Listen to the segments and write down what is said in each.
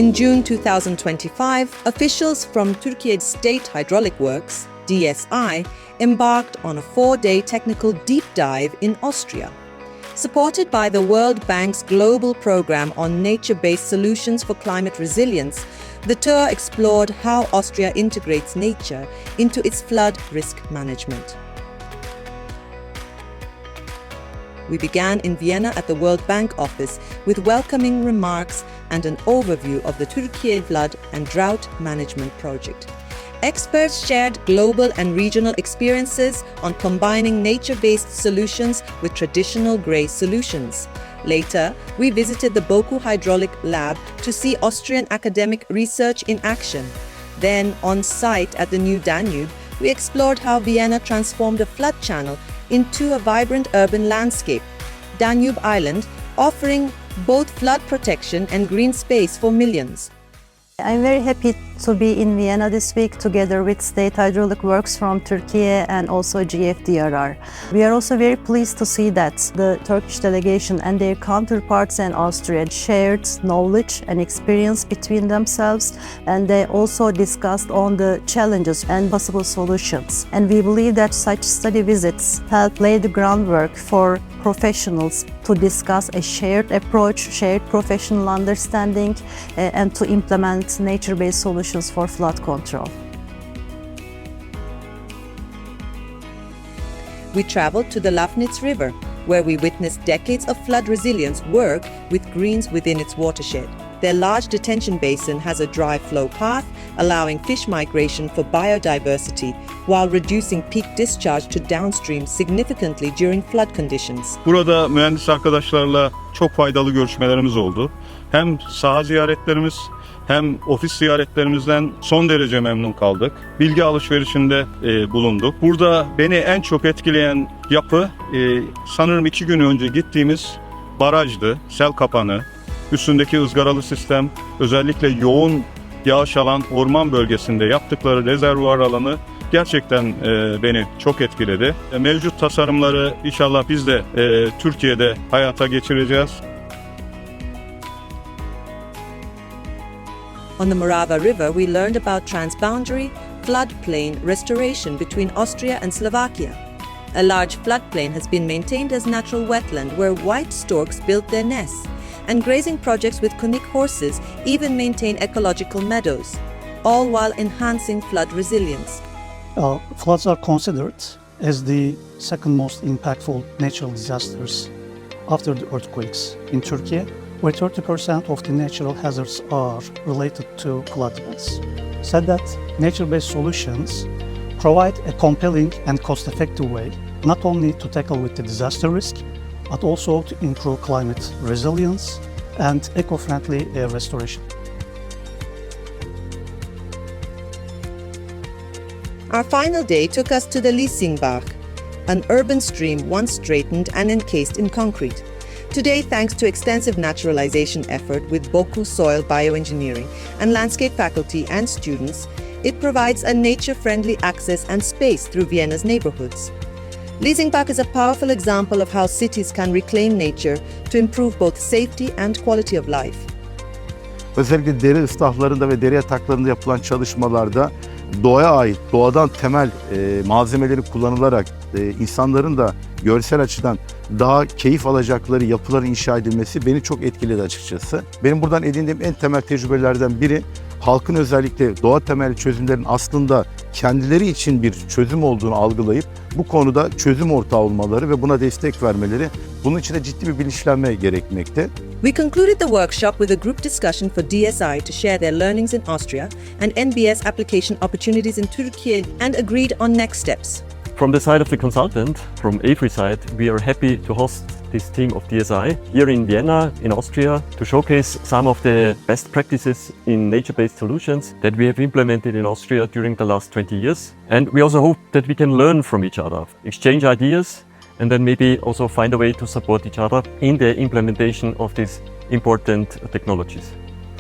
In June 2025, officials from Türkiye State Hydraulic Works, DSI, embarked on a 4-day technical deep dive in Austria. Supported by the World Bank's Global Program on Nature-Based Solutions for Climate Resilience, the tour explored how Austria integrates nature into its flood risk management. We began in Vienna at the World Bank office with welcoming remarks and an overview of the Türkiye Flood and Drought Management Project. Experts shared global and regional experiences on combining nature-based solutions with traditional grey solutions. Later, we visited the Boku Hydraulic Lab to see Austrian academic research in action. Then, on site at the new Danube, we explored how Vienna transformed a flood channel into a vibrant urban landscape, Danube Island, offering both flood protection and green space for millions. I'm very happy to be in Vienna this week together with State Hydraulic Works from Türkiye and also GFDRR. We are also very pleased to see that the Turkish delegation and their counterparts in Austria shared knowledge and experience between themselves, and they also discussed on the challenges and possible solutions. And we believe that such study visits help lay the groundwork for professionals to discuss a shared approach, shared professional understanding, and to implement nature-based solutions for flood control. We traveled to the Lafnitz River, where we witnessed decades of flood resilience work with greens within its watershed. Their large detention basin has a dry flow path, allowing fish migration for biodiversity, while reducing peak discharge to downstream significantly during flood conditions. Burada mühendis arkadaşlarla çok faydalı görüşmelerimiz oldu. Hem saha ziyaretlerimiz hem ofis ziyaretlerimizden son derece memnun kaldık. Bilgi alışverişinde bulunduk. Burada beni en çok etkileyen yapı sanırım 2 gün önce gittiğimiz barajdı, sel kapanı. Üstündeki ızgaralı sistem, özellikle yoğun yağış alan orman bölgesinde yaptıkları rezervuar alanı gerçekten beni çok etkiledi. Mevcut tasarımları inşallah biz de Türkiye'de hayata geçireceğiz. On the Morava River, we learned about transboundary floodplain restoration between Austria and Slovakia. A large floodplain has been maintained as natural wetland where white storks build their nests, and grazing projects with Konik horses even maintain ecological meadows, all while enhancing flood resilience. Floods are considered as the second most impactful natural disasters after the earthquakes in Turkey, where 30% of the natural hazards are related to flood events. Said that, nature-based solutions provide a compelling and cost-effective way not only to tackle with the disaster risk, but also to improve climate resilience and eco-friendly restoration. Our final day took us to the Liesingbach, an urban stream once straightened and encased in concrete. Today, thanks to extensive naturalization effort with Boku soil bioengineering and landscape faculty and students, it provides a nature-friendly access and space through Vienna's neighborhoods. Liesingbach is a powerful example of how cities can reclaim nature to improve both safety and quality of life. Özellikle dere ıslahlarında ve dere yataklarında yapılan çalışmalarda doğaya ait, doğadan temel malzemeleri kullanılarak insanların da görsel açıdan daha keyif alacakları yapıların inşa edilmesi beni çok etkiledi açıkçası. Benim buradan edindiğim en temel tecrübelerden biri, halkın özellikle doğa temelli çözümlerin aslında kendileri için bir çözüm olduğunu algılayıp bu konuda çözüm ortağı olmaları ve buna destek vermeleri, bunun için de ciddi bir bilinçlenme gerekmekte. We concluded the workshop with a group discussion for DSI to share their learnings in Austria and NBS application opportunities in Türkiye and agreed on next steps. From the side of the consultant, from AFRI side, we are happy to host this team of DSI here in Vienna, in Austria, to showcase some of the best practices in nature-based solutions that we have implemented in Austria during the last 20 years. And we also hope that we can learn from each other, exchange ideas, and then maybe also find a way to support each other in the implementation of these important technologies.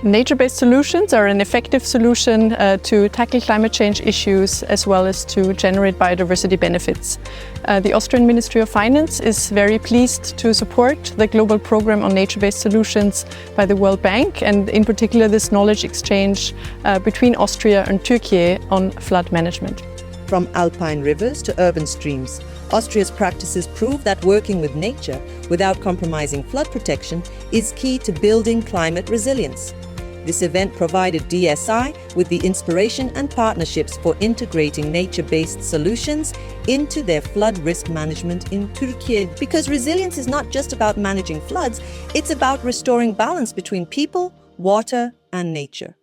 Nature-based solutions are an effective solution to tackle climate change issues as well as to generate biodiversity benefits. The Austrian Ministry of Finance is very pleased to support the global program on nature-based solutions by the World Bank, and in particular this knowledge exchange between Austria and Türkiye on flood management. From alpine rivers to urban streams, Austria's practices prove that working with nature without compromising flood protection is key to building climate resilience. This event provided DSI with the inspiration and partnerships for integrating nature-based solutions into their flood risk management in Türkiye. Because resilience is not just about managing floods, it's about restoring balance between people, water, and nature.